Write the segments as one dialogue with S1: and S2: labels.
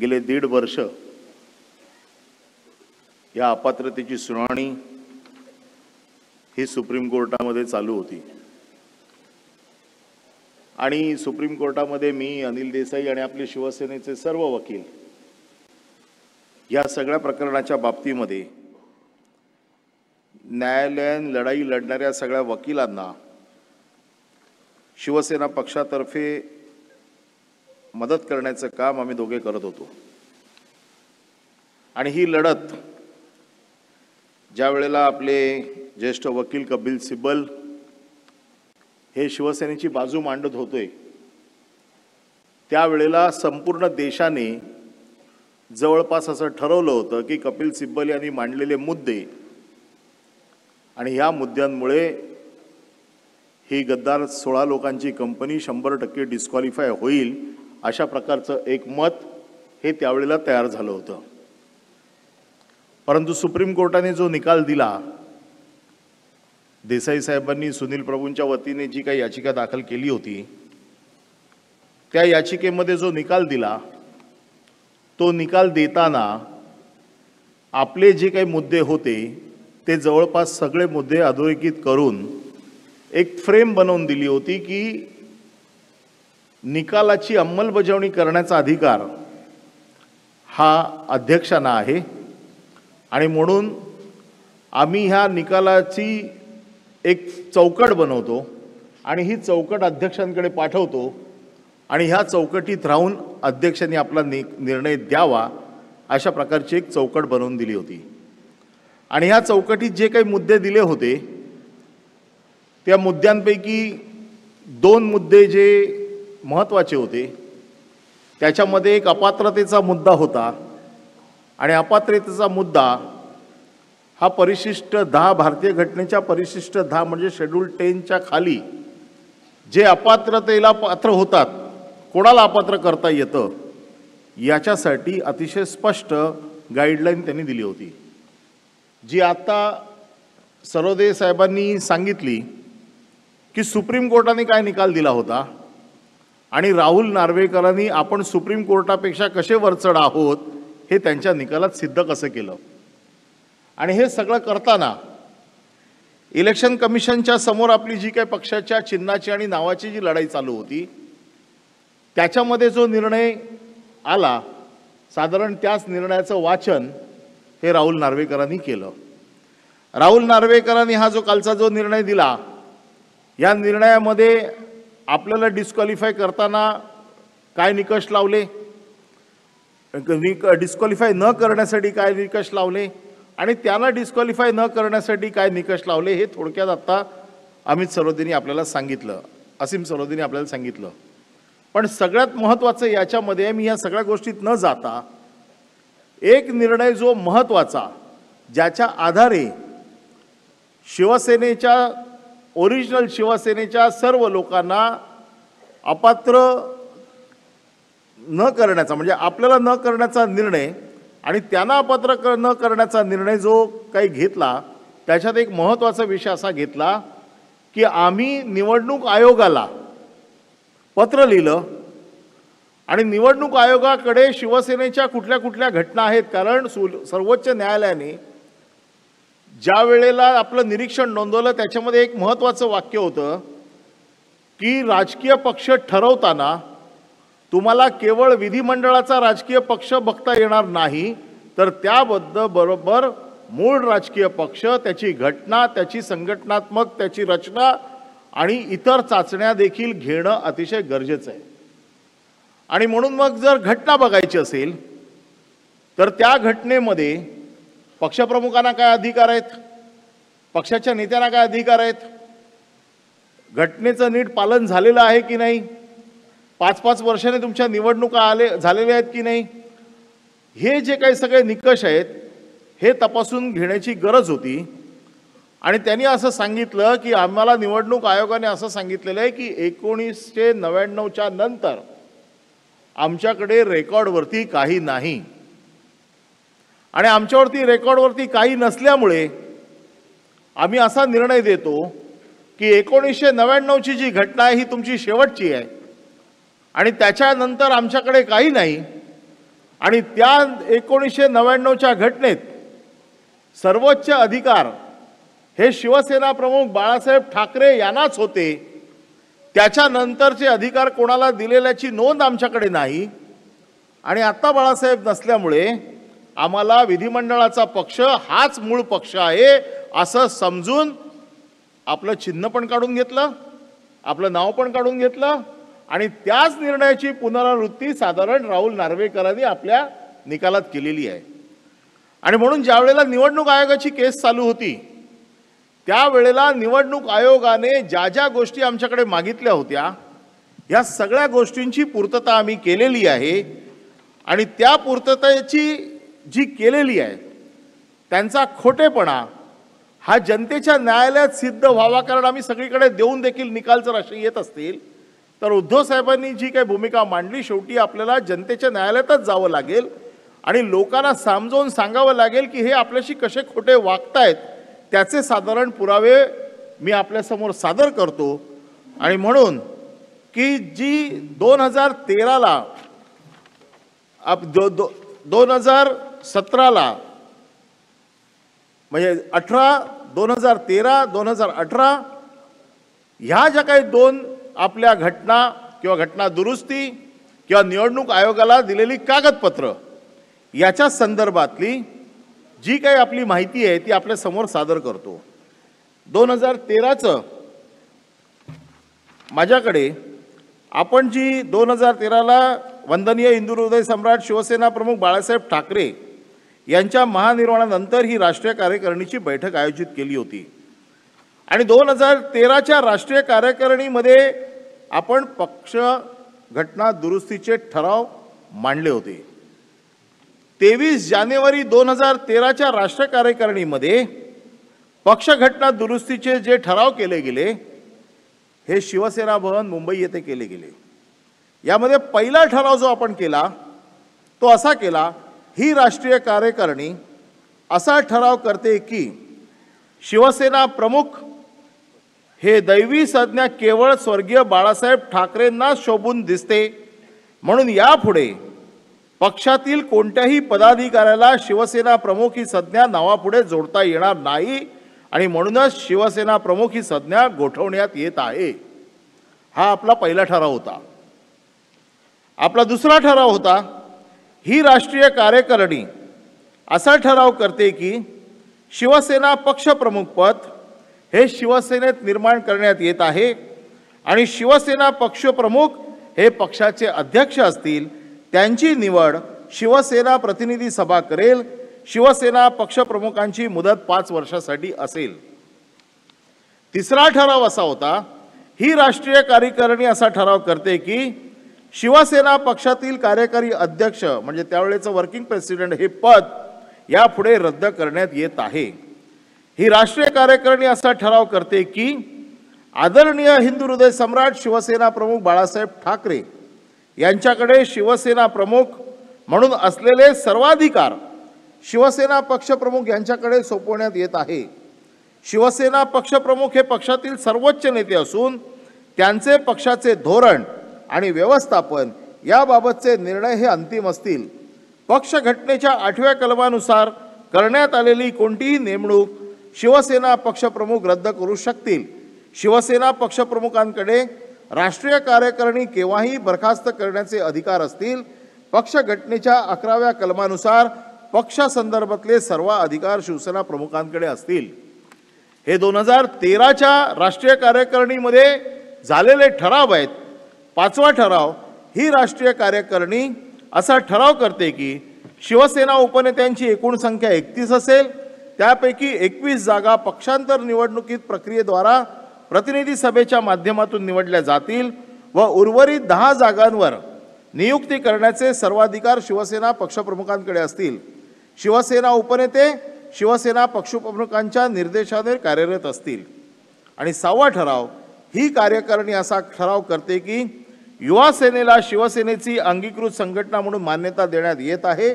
S1: गेले 1.5 वर्ष या अपात्रतेची सुनावणी ही सुप्रीम कोर्टामध्ये चालू होती आणि सुप्रीम कोर्टामध्ये मी, अनिल देसाई आणि आपले शिवसेनेचे सर्व वकील या सगळ्या प्रकरणाच्या बाबतीमध्ये न्यायालयीन लढाई लढणाऱ्या सगळ्या वकिलांना शिवसेना पक्षातर्फे मदत करण्याचं काम आम्ही दोघे करत होतो। आणि ही लढत ज्या वेळेला आपले ज्येष्ठ वकील कपिल सिब्बल हे शिवसेनेची बाजू मांडत होते त्यावेळेला संपूर्ण देशाने जवळपास असं ठरवलं होतं की कपिल सिब्बल यांनी मांडलेले मुद्दे आणि ह्या मुद्द्यांमुळे ही गद्दार 16 लोकांची कंपनी 100% डिस्क्वालिफाय होईल अशा प्रकारचं एक मत हे त्यावेळेला तयार झालं होतं। परंतु सुप्रीम कोर्टाने जो निकाल दिला, देसाई साहेबांनी सुनील प्रभूंच्या वतीने जी काही याचिका दाखल केली होती त्या याचिकेमध्ये जो निकाल दिला तो निकाल देताना आपले जे काही मुद्दे होते ते जवळपास सगळे मुद्दे अधोरेखित करून एक फ्रेम बनवून दिली होती की निकालाची अंमलबजावणी करण्याचा अधिकार हा अध्यक्षांना आहे आणि म्हणून आम्ही ह्या निकालाची एक चौकट बनवतो आणि ही चौकट अध्यक्षांकडे पाठवतो आणि ह्या चौकटीत राहून अध्यक्षांनी आपला निर्णय द्यावा अशा प्रकारची एक चौकट बनवून दिली होती। आणि ह्या चौकटीत जे काही मुद्दे दिले होते त्या मुद्द्यांपैकी 2 मुद्दे जे महत्त्वाचे होते त्याच्यामध्ये एक अपात्रतेचा मुद्दा होता आणि अपात्रतेचा मुद्दा हा परिशिष्ट 10 भारतीय घटनेच्या परिशिष्ट 10 म्हणजे शेड्यूल 10च्या खाली जे अपात्रतेला पात्र होतात, कोणाला अपात्र करता येतं याच्यासाठी अतिशय स्पष्ट गाईडलाईन त्यांनी दिली होती, जी आता सरोदे साहेबांनी सांगितली की सुप्रीम कोर्टाने काय निकाल दिला होता आणि राहुल नार्वेकरांनी आपण सुप्रीम कोर्टापेक्षा कसे वरचढ आहोत हे त्यांच्या निकालात सिद्ध कसं केलं। आणि हे सगळं करताना इलेक्शन कमिशनच्या समोर आपली जी काही पक्षाच्या चिन्हाची आणि नावाची जी लढाई चालू होती त्याच्यामध्ये जो निर्णय आला, साधारण त्याच निर्णयाचं वाचन हे राहुल नार्वेकरांनी केलं। राहुल नार्वेकरांनी हा जो कालचा जो निर्णय दिला, या निर्णयामध्ये आपल्याला डिस्क्वालिफाय करताना काय निकष लावले, डिस्क्वालिफाय न करण्यासाठी काय निकष लावले आणि त्यांना डिस्क्वालिफाय न करण्यासाठी काय निकष लावले हे थोडक्यात आता अमित सरोदेनी आपल्याला सांगितलं, असीम सरोदेनी आपल्याला सांगितलं। पण सगळ्यात महत्त्वाचं याच्यामध्ये मी या सगळ्या गोष्टीत न जाता एक निर्णय जो महत्त्वाचा ज्याच्या आधारे शिवसेनेच्या ओरिजिनल शिवसेनेच्या सर्व लोकांना अपात्र न करण्याचा म्हणजे आपल्याला न करण्याचा निर्णय आणि त्यांना अपात्र न करण्याचा निर्णय जो काही घेतला त्याच्यात एक महत्त्वाचा विषय असा घेतला की आम्ही निवडणूक आयोगाला पत्र लिहिलं आणि निवडणूक आयोगाकडे शिवसेनेच्या कुठल्या कुठल्या घटना आहेत, कारण सर्वोच्च न्यायालयाने ज्या वेळेला आपलं निरीक्षण नोंदवलं त्याच्यामध्ये एक महत्त्वाचं वाक्य होतं की राजकीय पक्ष ठरवताना तुम्हाला केवळ विधिमंडळाचा राजकीय पक्ष बघता येणार नाही, तर त्याबरोबर मूळ राजकीय पक्ष, त्याची घटना, त्याची संघटनात्मक, त्याची रचना आणि इतर चाचण्या देखील घेणं अतिशय गरजेचं आहे। आणि म्हणून मग जर घटना बघायची असेल तर त्या घटनेमध्ये पक्षप्रमुखांना काय अधिकार आहेत, पक्षाच्या नेत्यांना काय अधिकार आहेत, घटनेचं नीट पालन झालेलं आहे की नाही, 5-5 वर्षांनी तुमच्या निवडणुका झालेल्या आहेत की नाही, हे जे काही सगळे निकष आहेत हे तपासून घेण्याची गरज होती। आणि त्यांनी असं सांगितलं की आम्हाला निवडणूक आयोगाने असं सांगितलेलं आहे की 1999च्या नंतर आमच्याकडे रेकॉर्डवरती काही नाही आणि आमच्यावरती रेकॉर्डवरती काही नसल्यामुळे आम्ही असा निर्णय देतो की 1999ची जी घटना आहे ही तुमची शेवटची आहे आणि त्याच्यानंतर आमच्याकडे काही नाही, आणि त्या 1999च्या घटनेत सर्वोच्च अधिकार हे शिवसेना प्रमुख बाळासाहेब ठाकरे यांनाच होते. त्याच्यानंतरचे अधिकार कोणाला दिलेल्याची नोंद आमच्याकडे नाही. आणि आता बाळासाहेब नसल्यामुळे आम्हाला विधिमंडळाचा पक्ष हाच मूळ पक्ष आहे असं समजून आपलं चिन्ह पण काढून घेतलं, आपलं नाव पण काढून घेतलं आणि त्याच निर्णयाची पुनरावृत्ती साधारण राहुल नार्वेकरांनी आपल्या निकालात केलेली आहे. आणि म्हणून ज्या वेळेला निवडणूक आयोगाची केस चालू होती त्यावेळेला निवडणूक आयोगाने ज्या ज्या गोष्टी आमच्याकडे मागितल्या होत्या या सगळ्या गोष्टींची पूर्तता आम्ही केलेली आहे. आणि त्या पूर्ततेची जी केलेली आहे त्यांचा खोटेपणा हा जनतेच्या न्यायालयात सिद्ध व्हावा. कारण आम्ही सगळीकडे देऊन देखील निकाल जर असे येत असतील तर उद्धव साहेबांनी जी काही भूमिका मांडली शेवटी आपल्याला जनतेच्या न्यायालयातच जावं लागेल आणि लोकांना समजावून सांगावं लागेल की हे आपल्याशी कसे खोटे वागतायत त्याचे साधारण पुरावे मी आपल्यासमोर सादर करतो. आणि म्हणून की जी 2013ला 2017ला म्हणजे 2013 2018 ह्या ज्या काही दोन आपल्या घटना किंवा घटना दुरुस्ती किंवा निवडणूक आयोगाला दिलेली कागदपत्र याच्या संदर्भातली जी काही आपली माहिती आहे ती आपल्या समोर सादर करतो. 2013चं माझ्याकडे आपण जी 2013ला वंदनीय हिंदू हृदय सम्राट शिवसेना प्रमुख बाळासाहेब ठाकरे यांच्या महानिर्वाणानंतर ही राष्ट्रीय कार्यकारिणीची बैठक आयोजित केली होती. आणि 2013च्या राष्ट्रीय कार्यकारिणीमध्ये आपण पक्ष घटना दुरुस्तीचे ठराव मांडले होते. 23 जानेवारी 2013च्या राष्ट्रीय कार्यकारिणीमध्ये पक्ष घटना दुरुस्तीचे जे ठराव केले गेले हे शिवसेना भवन मुंबई येथे केले गेले. यामध्ये पहिला ठराव जो आपण केला तो असा केला, ही राष्ट्रीय कार्यकारिणी असा ठराव करते की शिवसेना प्रमुख हे दैवी संज्ञा केवळ स्वर्गीय बाळासाहेब ठाकरेंना शोभून दिसते म्हणून यापुढे पक्षातील कोणत्याही पदाधिकाऱ्याला शिवसेना प्रमुख ही संज्ञा नावापुढे जोडता येणार नाही आणि म्हणूनच शिवसेना प्रमुख ही संज्ञा गोठवण्यात येत आहे. हा आपला पहिला ठराव होता. आपला दुसरा ठराव होता, ही राष्ट्रीय कार्यकारिणी असा ठराव करते की शिवसेना पक्षप्रमुख पद हे शिवसेनेत निर्माण करण्यात येत आहे आणि शिवसेना पक्षप्रमुख हे पक्षाचे अध्यक्ष असतील. त्यांची निवड शिवसेना प्रतिनिधी सभा करेल. शिवसेना पक्षप्रमुखांची मुदत 5 वर्षासाठी असेल. तिसरा ठराव असा होता, ही राष्ट्रीय कार्यकारिणी असा ठराव करते की शिवसेना पक्षातील कार्यकारी अध्यक्ष म्हणजे त्यावेळेचं वर्किंग प्रेसिडेंट हे पद यापुढे रद्द करण्यात येत आहे. ही राष्ट्रीय कार्यकारिणी असा ठराव करते की आदरणीय हिंदू हृदय सम्राट शिवसेना प्रमुख बाळासाहेब ठाकरे यांच्याकडे शिवसेना प्रमुख म्हणून असलेले सर्वाधिकार शिवसेना पक्षप्रमुख यांच्याकडे सोपवण्यात येत आहे. शिवसेना पक्षप्रमुख हे पक्षातील सर्वोच्च नेते असून त्यांचे पक्षाचे धोरण आणि व्यवस्थापन याबाबतचे निर्णय हे अंतिम असतील. पक्ष घटनेच्या 8व्या कलमानुसार करण्यात आलेली कोणतीही नेमणूक शिवसेना पक्षप्रमुख रद्द करू शकतील. शिवसेना पक्षप्रमुखांकडे राष्ट्रीय कार्यकारिणी केव्हाही बरखास्त करण्याचे अधिकार असतील. पक्ष घटनेच्या 11व्या कलमानुसार पक्षासंदर्भातले सर्व अधिकार शिवसेना प्रमुखांकडे असतील. हे 2013च्या राष्ट्रीय कार्यकारिणीमध्ये झालेले ठराव आहेत. 5वा ठराव, ही राष्ट्रीय कार्यकारिणी असा ठराव करते की शिवसेना उपनेत्यांची एकूण संख्या 31 असेल. त्यापैकी 21 जागा पक्षांतर निवडणुकीत प्रक्रियेद्वारा प्रतिनिधी सभेच्या माध्यमातून निवडल्या जातील व उर्वरित 10 जागांवर नियुक्ती करण्याचे सर्वाधिकार शिवसेना पक्षप्रमुखांकडे असतील. शिवसेना उपनेते शिवसेना पक्षप्रमुखांच्या निर्देशाने कार्यरत असतील. आणि 6वा ठराव, ही कार्यकारिणी असा ठराव करते की युवा सेनेला शिवसेनेची अंगीकृत संघटना म्हणून मान्यता देण्यात येत आहे.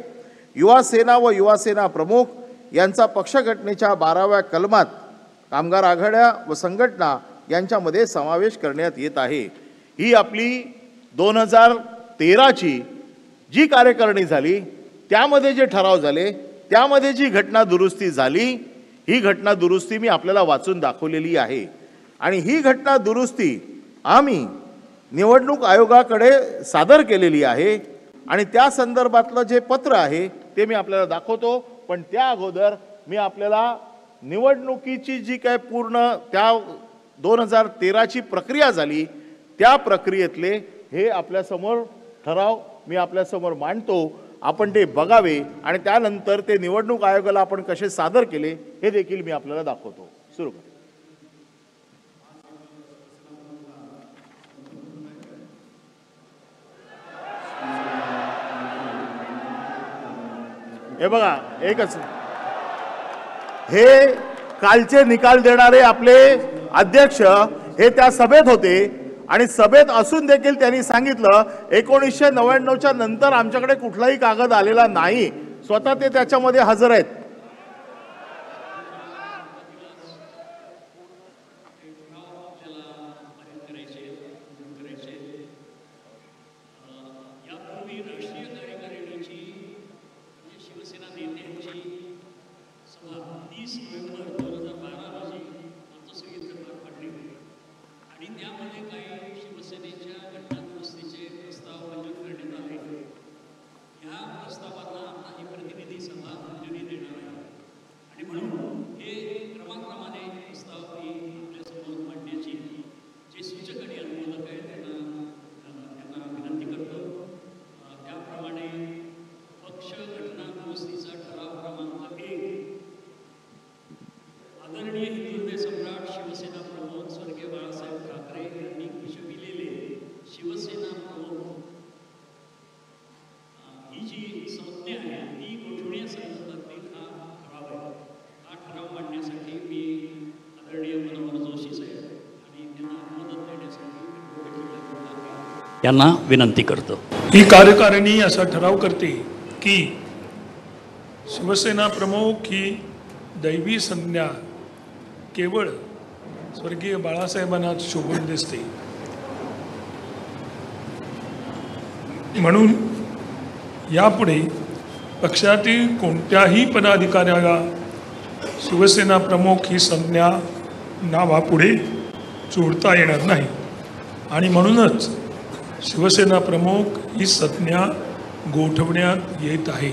S1: युवा सेना व युवा सेना प्रमुख यांचा पक्ष घटनेच्या 12व्या कलमात कामगार आघाड्या व संघटना यांच्यामध्ये समावेश करण्यात येत आहे. ही आपली 2013ची जी कार्यकारिणी झाली त्यामध्ये जे ठराव झाले, त्यामध्ये जी घटना दुरुस्ती झाली, ही घटना दुरुस्ती मी आपल्याला वाचून दाखवलेली आहे. आणि ही घटना दुरुस्ती आम्ही निवडणूक आयोगाकडे सादर केलेली आहे. आणि त्या संदर्भातलं जे पत्र आहे ते मी आपल्याला दाखवतो. पण त्या अगोदर मी आपल्याला निवडणुकीची जी काय पूर्ण त्या 2013ची प्रक्रिया झाली, त्या प्रक्रियेतले हे आपल्यासमोर ठराव मी आपल्यासमोर मांडतो. आपण ते बघावे आणि त्यानंतर ते निवडणूक आयोगाला आपण कसे सादर केले हे देखील मी आपल्याला दाखवतो. सुरू करा. हे बघा, एकच हे कालचे निकाल देणारे आपले अध्यक्ष हे त्या सभेत होते आणि सभेत असून देखील त्यांनी सांगितलं 1999च्या नंतर आमच्याकडे कुठलाही कागद आलेला नाही. स्वतः ते त्याच्यामध्ये हजर आहेत.
S2: यांना विनंती करतो.
S3: ही कार्यकारिणी असा ठराव करते की शिवसेना प्रमुख ही दैवी संज्ञा केवळ स्वर्गीय बाळासाहेबांना शोभून दिसते. म्हणून यापुढे पक्षातील कोणत्याही पदाधिकाऱ्याला शिवसेना प्रमुख ही संज्ञा नावापुढे जोडता येणार नाही. आणि म्हणूनच शिवसेना प्रमुख ही संज्ञा गोठवण्यात येत आहे.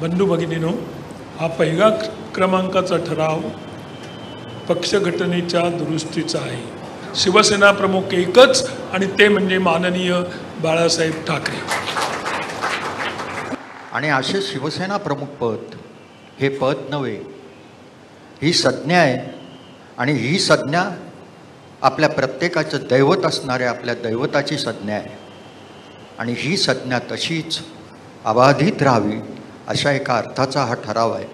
S3: बंधू भगिनीनो, हा पहिला क्रमांकाचा ठराव पक्षघटनेच्या दुरुस्तीचा आहे. शिवसेना प्रमुख एकच आणि ते म्हणजे माननीय बाळासाहेब ठाकरे.
S4: आणि असे शिवसेना प्रमुख पद हे पद नव्हे, ही संज्ञा आहे. आणि ही संज्ञा आपल्या प्रत्येकाचं दैवत असणाऱ्या आपल्या दैवताची संज्ञा आहे. आणि ही संज्ञा तशीच अबाधित राहावी अशा एका अर्थाचा हा ठराव आहे.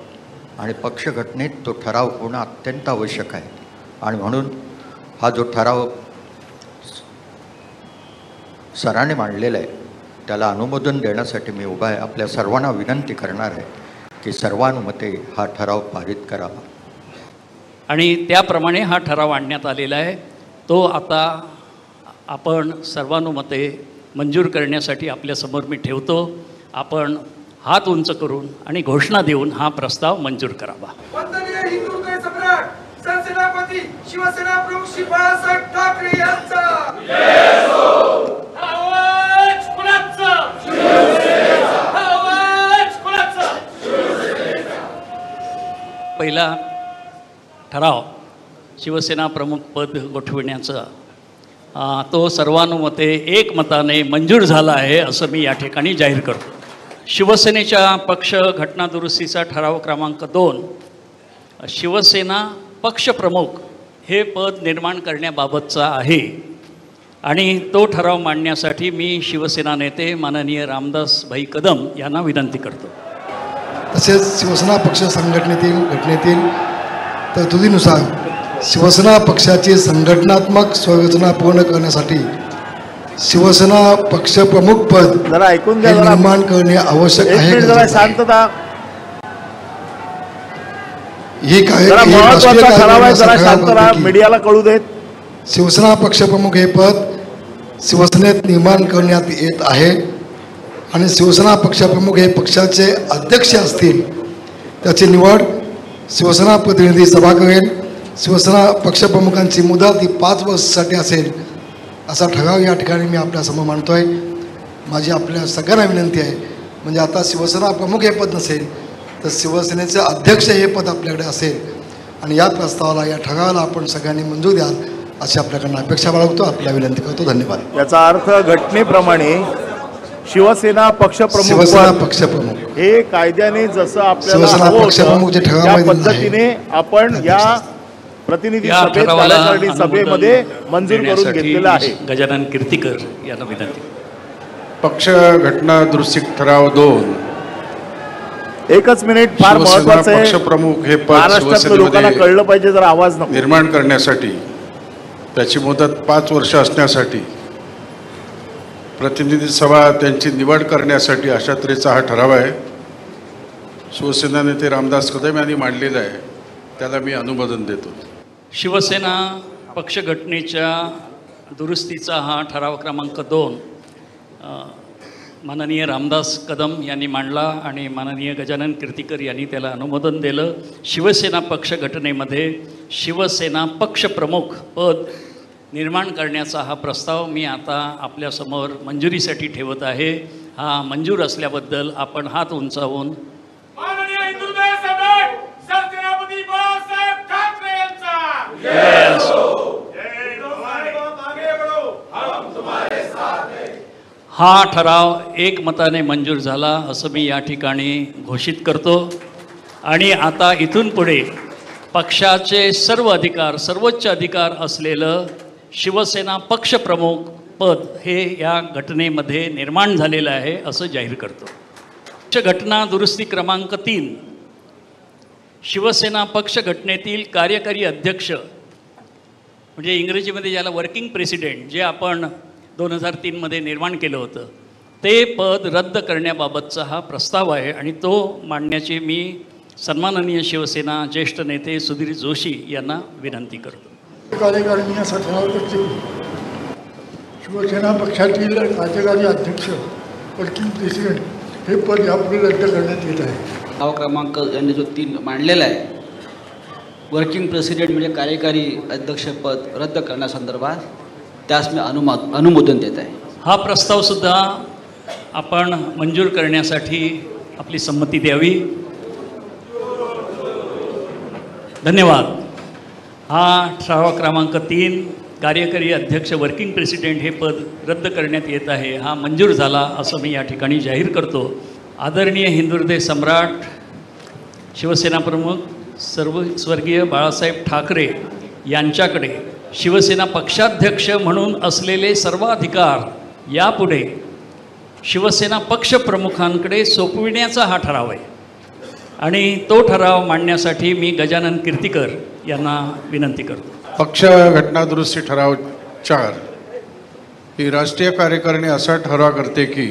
S4: आणि पक्षघटनेत तो ठराव होणं अत्यंत आवश्यक आहे. आणि म्हणून हा जो ठराव सराने मांडलेला आहे त्याला अनुमोदन देण्यासाठी मी उभा आहे. आपल्या सर्वांना विनंती करणार आहे की सर्वानुमते हा ठराव पारित करावा.
S2: आणि त्याप्रमाणे हा ठराव आणण्यात आलेला आहे. तो आता आपण सर्वानुमते मंजूर करण्यासाठी आपल्यासमोर मी ठेवतो. आपण हात उंच करून आणि घोषणा देऊन हा प्रस्ताव मंजूर करावा.
S5: वंदनीय हिंदुत्व सम्राट सरसेनापती शिवसेना प्रमुख श्री बाळासाहेब ठाकरे यांचा आवाज कुणाचा? शिवसेनेचा. आवाज कुणाचा? शिवसेनेचा.
S2: पहिला ठराव शिवसेना प्रमुख पद गोठविण्याचा तो सर्वानुमते एकमताने मंजूर झाला आहे असं मी या ठिकाणी जाहीर करतो. शिवसेनेच्या पक्ष घटना दुरुस्तीचा ठराव क्रमांक 2 शिवसेना पक्षप्रमुख हे पद निर्माण करण्याबाबतचा आहे. आणि तो ठराव मांडण्यासाठी मी शिवसेना नेते माननीय रामदास भाई कदम यांना विनंती करतो.
S6: तसेच शिवसेना पक्ष संघटनेतील घटनेतील तरतुदीनुसार शिवसेना पक्षाची संघटनात्मक संरचना पूर्ण करण्यासाठी शिवसेना पक्ष प्रमुख पद
S1: जरा ऐकून घ्या.
S6: निर्माण करणे आवश्यक आहे.
S1: जरा शांतता.
S6: ही
S1: जरा महत्त्वाचा ठराव आहे, जरा शांत राहा, मीडियाला कळू देत.
S6: शिवसेना पक्षप्रमुख हे पद शिवसेनेत निर्माण करण्यात येत आहे. आणि शिवसेना पक्षप्रमुख हे पक्षाचे अध्यक्ष असतील त्याची निवड शिवसेना प्रतिनिधी सभा करेल. शिवसेना पक्षप्रमुखांची मुदत ही 5 वर्षासाठी असेल असा ठराव या ठिकाणी मी आपल्यासमोर मांडतो आहे. माझी आपल्या सगळ्यांना विनंती आहे, म्हणजे आता शिवसेना प्रमुख हे पद नसेल तर शिवसेनेचे अध्यक्ष हे पद आपल्याकडे असेल आणि या प्रस्तावाला या ठरावाला आपण सगळ्यांनी मंजूर द्याल अशी आपल्याकडनं अपेक्षा बाळगतो. आपल्या विनंती करतो. धन्यवाद.
S1: याचा अर्थ घटनेप्रमाणे शिवसेना पक्षप्रमुख
S6: शिवसेना पक्षप्रमुख
S1: हे कायद्याने जसं आपल्याला
S6: शिवसेना
S1: हवं
S6: पक्षप्रमुख जे
S1: होतं त्या
S6: ठरावामध्ये
S1: पद्धतीने आपण या प्रतिनिधी
S2: या
S1: सभेत
S2: ठरावाला
S1: कार्यकारिणी सभेमध्ये
S2: अनुमोदन
S1: मंजूर करून
S2: देण्यासाठी
S1: घेतलेलं आहे.
S2: गजानन कीर्तीकर यांना विनंती.
S7: पक्ष घटना दुरुस्ती ठराव 2.
S1: एकच मिनिट, फार
S7: शिवसेना
S1: महत्वाचं आहे.
S7: पक्षप्रमुख हे पद
S1: महाराष्ट्रातल्या लोकांना
S7: शिवसेनेमध्ये
S1: कळलं पाहिजे, जर आवाज नको.
S7: निर्माण करण्यासाठी त्याची मुदत 5 वर्ष असण्यासाठी प्रतिनिधी सभा त्यांची निवड करण्यासाठी अशा तऱ्हेचा हा ठराव आहे. शिवसेना नेते रामदास कदम यांनी मांडलेला आहे, त्याला मी अनुमोदन देतो.
S2: शिवसेना पक्षघटनेच्या दुरुस्तीचा हा ठराव क्रमांक 2 माननीय रामदास कदम यांनी मांडला आणि माननीय गजानन कीर्तीकर यांनी त्याला अनुमोदन दिलं. शिवसेना पक्षघटनेमध्ये शिवसेना पक्षप्रमुख पद निर्माण करण्याचा हा प्रस्ताव मी आता आपल्यासमोर मंजुरीसाठी ठेवत आहे. हा मंजूर असल्याबद्दल आपण हात उंचावून
S5: माननीय हिंदुत्व सम्राट सरसेनापती बाळासाहेब ठाकरे यांचा
S2: हा ठराव एकमताने मंजूर झाला असं मी या ठिकाणी घोषित करतो. आणि आता इथून पुढे पक्षाचे सर्व अधिकार, सर्वोच्च अधिकार असलेलं शिवसेना पक्षप्रमुख पद हे या घटनेमध्ये निर्माण झालेलं आहे असं जाहीर करतो. पक्षघटना दुरुस्ती क्रमांक 3 शिवसेना पक्षघटनेतील कार्यकारी अध्यक्ष म्हणजे इंग्रजीमध्ये ज्याला वर्किंग प्रेसिडेंट जे आपण 2003 निर्माण केलं होतं ते पद रद्द करण्याबाबतचा हा प्रस्ताव आहे आणि तो मांडण्याची मी सन्माननीय शिवसेना ज्येष्ठ नेते सुधीर जोशी यांना विनंती करतो.
S8: कार्यकारिणी असा ठराव करते. शिवसेना पक्षातील कार्यकारी अध्यक्ष वर्किंग प्रेसिडेंट हे पद यापुढे रद्द करण्यात येत आहे.
S9: ठराव क्रमांक यांनी जो 3 मांडलेला आहे, वर्किंग प्रेसिडेंट म्हणजे कार्यकारी अध्यक्षपद रद्द करण्यासंदर्भात त्यास मी अनुमोदन देत आहे.
S2: हा प्रस्तावसुद्धा आपण मंजूर करण्यासाठी आपली संमती द्यावी. धन्यवाद. हा ठराव क्रमांक 3 कार्यकारी अध्यक्ष वर्किंग प्रेसिडेंट हे पद रद्द करण्यात येत आहे हा मंजूर झाला असं मी या ठिकाणी जाहीर करतो. आदरणीय हिंदुहृदय सम्राट शिवसेना प्रमुख स्वर्गीय बाळासाहेब ठाकरे यांच्याकडे शिवसेना पक्षाध्यक्ष म्हणून असलेले सर्व अधिकार यापुढे शिवसेना पक्षप्रमुखांकडे सोपविण्याचा हा ठराव आहे आणि तो ठराव मांडण्यासाठी मी गजानन कीर्तीकर यांना विनंती करतो.
S7: पक्ष घटना दुरुस्ती ठराव 4 ही राष्ट्रीय कार्यकारिणी असा ठराव करते की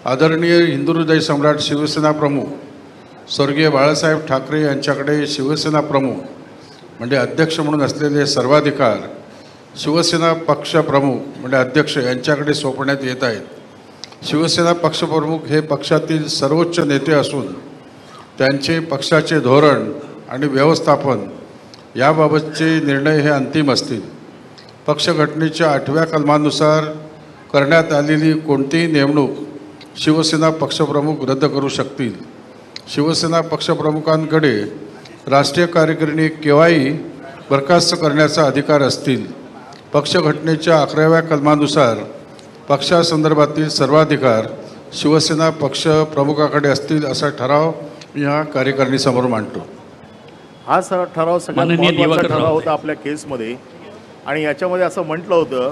S7: आदरणीय हिंदू हृदय सम्राट शिवसेना प्रमुख स्वर्गीय बाळासाहेब ठाकरे यांच्याकडे शिवसेना प्रमुख म्हणजे अध्यक्ष म्हणून असलेले सर्वाधिकार शिवसेना पक्षप्रमुख म्हणजे अध्यक्ष यांच्याकडे सोपवण्यात येत आहेत. शिवसेना पक्षप्रमुख हे पक्षातील सर्वोच्च नेते असून त्यांचे पक्षाचे धोरण आणि व्यवस्थापन याबाबतचे निर्णय हे अंतिम असतील. पक्षघटनेच्या 8व्या कलमानुसार करण्यात आलेली कोणतीही नेमणूक शिवसेना पक्षप्रमुख रद्द करू शकतील. शिवसेना पक्षप्रमुखांकडे राष्ट्रीय कार्यकारिणी केव्हाही बरखास्त करण्याचा अधिकार असतील. पक्षघटनेच्या 11व्या कलमानुसार पक्षासंदर्भातील सर्वाधिकार शिवसेना पक्षप्रमुखाकडे असतील असा ठराव मी ह्या कार्यकारिणीसमोर मांडतो.
S1: हा ठराव सगळ्यात
S2: माननीय
S1: महत्त्वाचा
S2: दिवाकर
S1: ठराव
S2: राव.
S1: होता आपल्या केसमध्ये आणि याच्यामध्ये असं म्हटलं होतं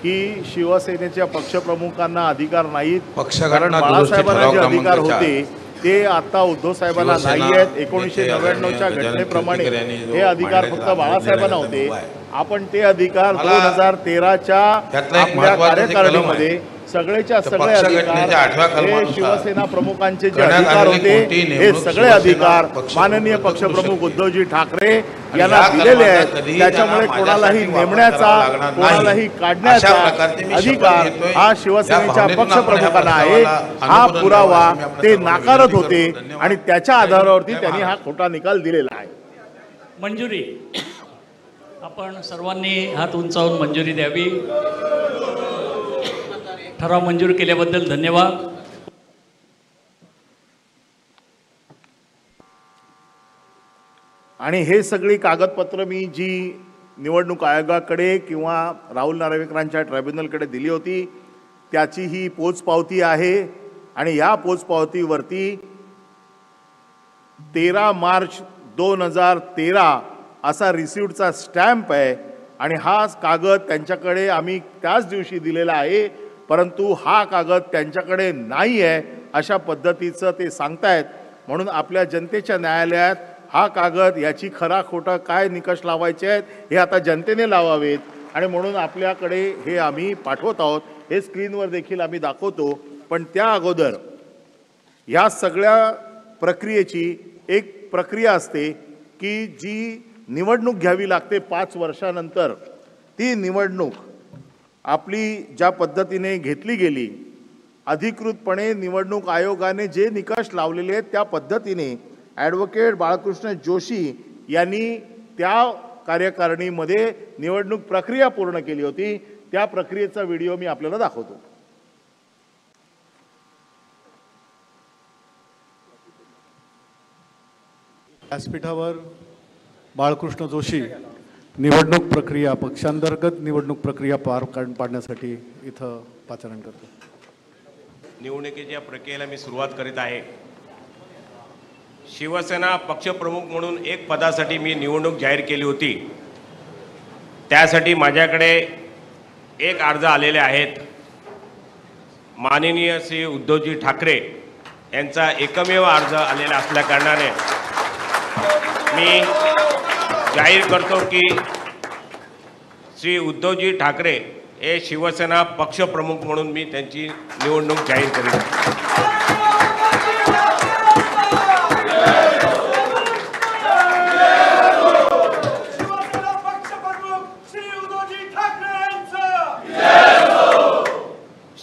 S1: की शिवसेनेच्या पक्षप्रमुखांना अधिकार नाहीत, कारण बाळासाहेबांना जे अधिकार होते ते आता उद्धव साहेबांना नाही आहेत. 1999च्या घटनेप्रमाणे हे अधिकार फक्त बाळासाहेबांना होते. आपण ते अधिकार 2013च्या आपल्या कार्यकारिणीमध्ये सगळेच्या
S10: तर
S1: सगळे
S10: पक्षघटनेच्या 8व्या
S1: अधिकार हे
S10: कलमानुसार
S1: शिवसेना प्रमुखांचे जे
S10: करण्यात
S1: अधिकार
S10: आलेली
S1: होते
S10: कोणतीही
S1: हे
S10: नेमणूक
S1: सगळे
S10: शिवसेना
S1: अधिकार
S10: पक्षप्रमुख
S1: माननीय
S10: रद्द करू
S1: पक्षप्रमुख
S10: शकते.
S1: उद्धवजी ठाकरे
S10: आणि
S1: यांना
S10: या
S1: दिलेले
S10: कलमाचा
S1: आहेत.
S10: कधीही
S1: त्याच्यामुळे
S10: त्यांना
S1: कोणालाही
S10: माझ्यासाठी वापर
S1: नेमण्याचा
S10: करावा लागणार नाही.
S1: कोणालाही
S10: अशा
S1: काढण्याचा
S10: प्रकारचे मी शपथ
S1: अधिकार
S10: घेतोय.
S1: हा
S10: या
S1: शिवसेनेच्या
S10: भावनेतून आपण या
S1: पक्षप्रमुखांना आहे.
S10: प्रस्तावाला
S1: हा
S10: अनुमोदन
S1: पुरावा
S10: द्यावं अशी मी आपल्या
S1: ते
S10: सर्वांना
S1: नाकारत
S10: विनंती
S1: होते
S10: करतो. धन्यवाद.
S1: आणि त्याच्या आधारावरती
S10: जय
S1: त्यांनी हा
S10: महाराष्ट्र.
S1: खोटा निकाल दिलेला आहे.
S2: मंजुरी आपण सर्वांनी हात उंचावून मंजुरी द्यावी. ठराव मंजूर केल्याबद्दल धन्यवाद.
S1: आणि हे सगळी कागदपत्र मी जी निवडणूक आयोगाकडे किंवा राहुल नार्वेकरांच्या ट्रायब्युनलकडे दिली होती त्याची ही पोचपावती आहे. आणि या पोचपावतीवरती 13 मार्च 2013 असा रिसिव्डचा स्टॅम्प आहे. आणि हा कागद त्यांच्याकडे आम्ही त्याच दिवशी दिलेला आहे, परंतु हा कागद त्यांच्याकडे नाही आहे अशा पद्धतीचं ते सांगतायत. म्हणून आपल्या जनतेच्या न्यायालयात हा कागद याची खरा खोटा काय निकष लावायचे आहेत हे आता जनतेने लावावेत. आणि म्हणून आपल्याकडे हे आम्ही पाठवत आहोत. हे स्क्रीनवर देखील आम्ही दाखवतो. पण त्या अगोदर ह्या सगळ्या प्रक्रियेची एक प्रक्रिया असते की जी निवडणूक घ्यावी लागते 5 वर्षानंतर. ती निवडणूक आपली ज्या पद्धतीने घेतली गेली, अधिकृतपणे निवडणूक आयोगाने जे निकष लावलेले आहेत त्या पद्धतीने ॲडव्होकेट बाळकृष्ण जोशी यांनी त्या कार्यकारिणीमध्ये निवडणूक प्रक्रिया पूर्ण केली होती. त्या प्रक्रियेचा व्हिडिओ मी आपल्याला दाखवतो.
S11: व्यासपीठावर बाळकृष्ण जोशी निवडणूक प्रक्रिया पक्षांतर्गत निवडणूक प्रक्रिया पार पाडण्यासाठी इथं पाचारण करतो.
S12: निवडणुकीच्या प्रक्रियेला मी सुरुवात करीत आहे. शिवसेना पक्षप्रमुख म्हणून एक पदासाठी मी निवडणूक जाहीर केली होती. त्यासाठी माझ्याकडे एक अर्ज आलेले आहेत. माननीय श्री उद्धवजी ठाकरे यांचा एकमेव अर्ज आलेला असल्याकारणाने मी जाहीर करतो की श्री उद्धवजी ठाकरे हे शिवसेना पक्षप्रमुख म्हणून मी त्यांची निवडणूक जाहीर करीत आहे.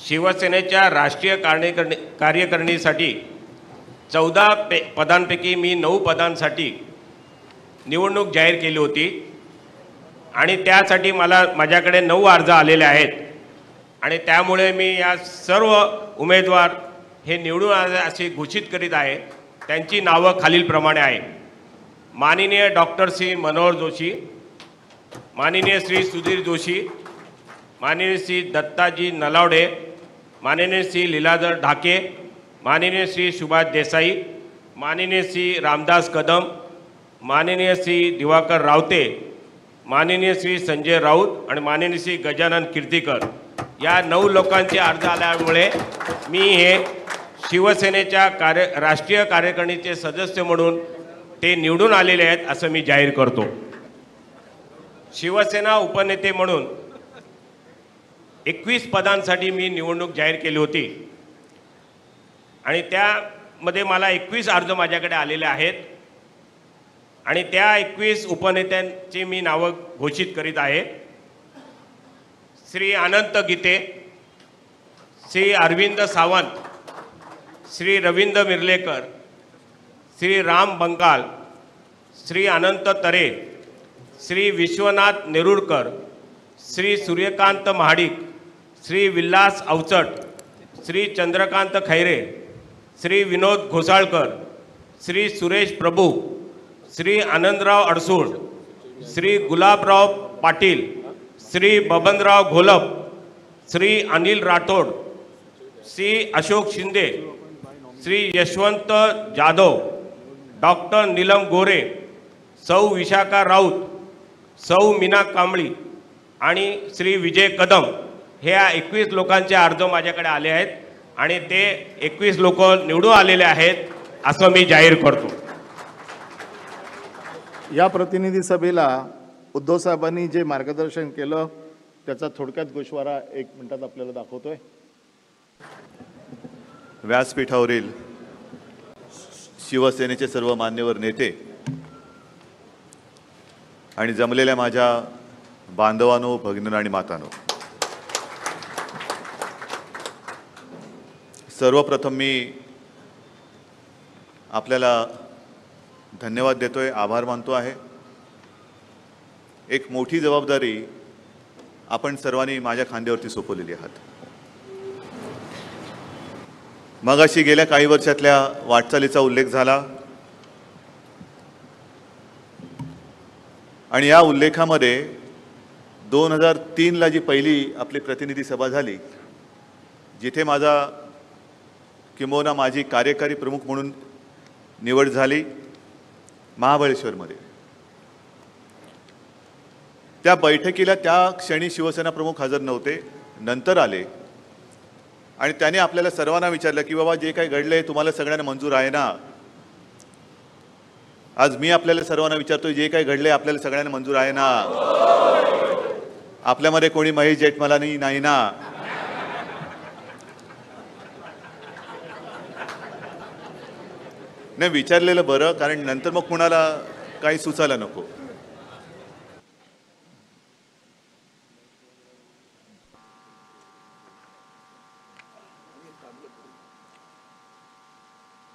S12: शिवसेनेच्या राष्ट्रीय कार्यकारिणीसाठी 14 पदांपैकी मी 9 पदांसाठी निवडणूक जाहीर केली होती. आणि त्यासाठी माझ्याकडे 9 अर्ज आलेले आहेत. आणि त्यामुळे मी या सर्व उमेदवार हे निवडून आले असे घोषित करीत आहे. त्यांची नावं खालीलप्रमाणे आहे. माननीय डॉक्टर श्री मनोहर जोशी, माननीय श्री सुधीर जोशी, माननीय श्री दत्ताजी नलावडे, माननीय श्री लीलाधर ढाके, माननीय श्री सुभाष देसाई, माननीय श्री रामदास कदम, माननीय श्री दिवाकर रावते, माननीय श्री संजय राऊत आणि माननीय श्री गजानन कीर्तीकर या 9 लोकांचे अर्ज आल्यामुळे मी हे शिवसेनेच्या राष्ट्रीय कार्यकारिणीचे सदस्य म्हणून ते निवडून आलेले आहेत असं मी जाहीर करतो. शिवसेना उपनेते म्हणून 21 पदांसाठी मी निवडणूक जाहीर केली होती. आणि त्यामध्ये मला 21 अर्ज माझ्याकडे आलेले आहेत. आणि त्या 21 उपनेत्यांची मी नावं घोषित करीत आहे. श्री अनंत गीते, श्री अरविंद सावंत, श्री रवींद्र मिर्लेकर, श्री राम बंगाल, श्री अनंत तरे, श्री विश्वनाथ नेरुरकर, श्री सूर्यकांत महाडिक, श्री विलास अवचट, श्री चंद्रकांत खैरे, श्री विनोद घोसाळकर, श्री सुरेश प्रभू, श्री आनंदराव अडसूळ, श्री गुलाबराव पाटील, श्री बबनराव घोलप, श्री अनिल राठोड, श्री अशोक शिंदे, श्री यशवंत जाधव, डॉक्टर नीलम गोरे, सौ विशाखा राऊत, सौ मीना कांबळी आणि श्री विजय कदम हे 21 लोकांचे अर्ज माझ्याकडे आले आहेत. आणि ते 21 लोक निवडून आलेले आहेत असं मी जाहीर करतो.
S1: या प्रतिनिधी सभेला उद्धव साहेबांनी जे मार्गदर्शन केलं त्याचा थोडक्यात गोषवारा 1 मिनिटात आपल्याला दाखवतोय.
S10: व्यासपीठावरील शिवसेनेचे सर्व मान्यवर नेते आणि जमलेल्या माझ्या बांधवांनो, भगिनींनो आणि मातांनो, सर्वप्रथम मी आपल्याला धन्यवाद देतोय, आभार मानतो आहे. एक मोठी जबाबदारी आपण सर्वांनी माझ्या खांद्यावरती सोपवलेली आहात. मगाशी गेल्या काही वर्षातल्या वाटचालीचा उल्लेख झाला आणि या उल्लेखामध्ये 2003ला जी पहिली आपली प्रतिनिधी सभा झाली, जिथे माझा किंबहुना माझी कार्यकारी प्रमुख म्हणून निवड झाली महाबळेश्वरमध्ये, त्या बैठकीला त्या क्षणी शिवसेना प्रमुख हजर नव्हते, नंतर आले आणि त्याने आपल्याला सर्वांना विचारलं की बाबा जे काही घडलंय तुम्हाला सगळ्यांना मंजूर आहे ना. आज मी आपल्याला सर्वांना विचारतोय, जे काही घडलंय आपल्याला सगळ्यांना मंजूर आहे ना? आपल्यामध्ये कोणी महेश जेठमलानी नाही ना? नाही, विचारलेलं बरं, कारण नंतर मग कुणाला काही सुचायला नको.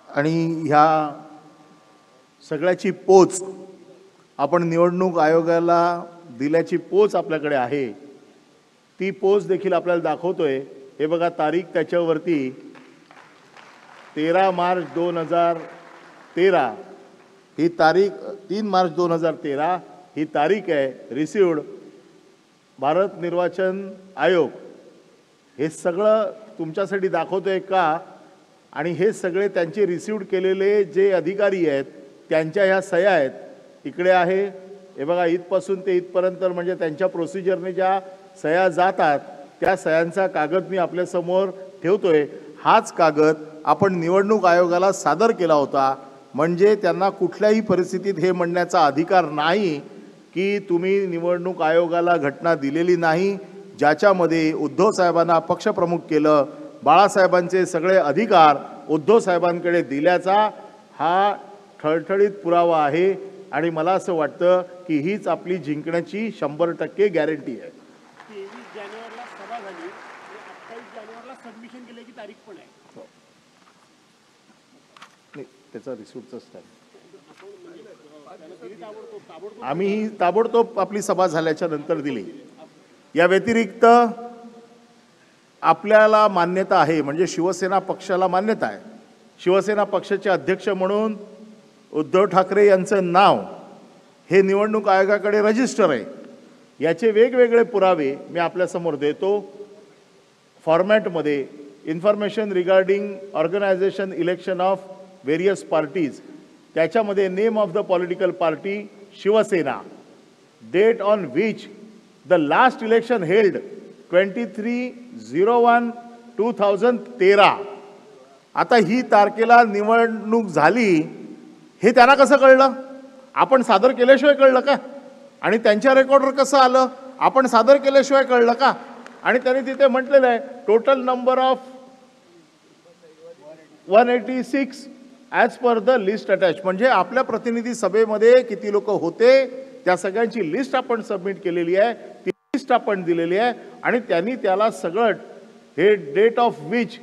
S1: आणि ह्या सगळ्याची पोच आपण निवडणूक आयोगाला दिल्याची पोच आपल्याकडे आहे. ती पोच देखील आपल्याला दाखवतोय. हे बघा, तारीख त्याच्यावरती 13 मार्च 2013 ही तारीख, 3 मार्च 2013 ही तारीख आहे. रिसिव्ड भारत निर्वाचन आयोग. हे सगळं तुमच्यासाठी दाखवतोय का? आणि हे सगळे त्यांचे रिसिव्ड केलेले जे अधिकारी आहेत त्यांच्या ह्या सह्या आहेत. इकडे आहे, हे बघा, इथपासून ते इथपर्यंत म्हणजे त्यांच्या प्रोसिजरने ज्या सह्या जातात त्या सह्यांचा कागद मी आपल्यासमोर ठेवतोय. हाच कागद आपण निवडणूक आयोगाला सादर केला होता. म्हणजे त्यांना कुठल्याही परिस्थितीत हे म्हणण्याचा अधिकार नाही की तुम्ही निवडणूक आयोगाला घटना दिलेली नाही, ज्याच्यामध्ये उद्धव साहेबांना पक्षप्रमुख केलं, बाळासाहेबांचे सगळे अधिकार उद्धव साहेबांकडे दिल्याचा हा ठळठळीत पुरावा आहे. आणि मला असं वाटतं की हीच आपली जिंकण्याची 100% गॅरंटी आहे.
S13: 23 जानेवारीला सभा झाली, 28 जानेवारीला सबमिशन केल्याची तारीख पण आहे.
S1: नाही, त्याचा रिसिप्टचाच आहे. आम्ही ताबडतोब आपली सभा झाल्याच्या नंतर दिली. या व्यतिरिक्त आपल्याला मान्यता आहे, म्हणजे शिवसेना पक्षाला मान्यता आहे. शिवसेना पक्षाचे अध्यक्ष म्हणून उद्धव ठाकरे यांचं नाव हे निवडणूक आयोगाकडे रजिस्टर आहे. याचे वेगवेगळे पुरावे मी आपल्यासमोर देतो. फॉर्मॅटमध्ये information regarding organisation election of various parties, त्याच्यामध्ये name of the political party Shiv Sena, date on which the last election held 23/01/2013. आता ही तारखेला निवडणूक झाली हे त्यांना कसं कळलं? आपण सादर केल्याशिवाय कळलं का? आणि त्यांच्या रेकॉर्डवर कसं आलं? आपण सादर केल्याशिवाय कळलं का? आणि त्यांनी तिथे म्हटलेलं आहे total number of 186 as per the list attach. म्हणजे आपल्या प्रतिनिधी सभेमध्ये किती लोक होते त्या सगळ्यांची लिस्ट आपण सबमिट केलेली आहे, ती लिस्ट आपण दिलेली आहे. आणि त्यांनी त्याला सगळं हे date of which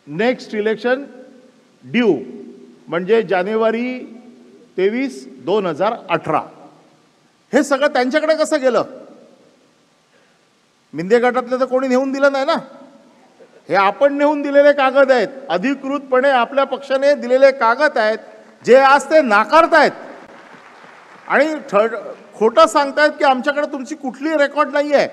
S1: next election due म्हणजे जानेवारी 23, 2018. हे सगळं त्यांच्याकडे कसं गेलं? मिंदे गटातलं तर कोणी नेऊन दिलं नाही ना. हे आपण नेऊन दिलेले कागद आहेत, अधिकृतपणे आपल्या पक्षाने दिलेले कागद आहेत, जे आज ते नाकारतायत आणि खोटं सांगतायत की आमच्याकडे तुमची कुठली रेकॉर्ड नाही आहे.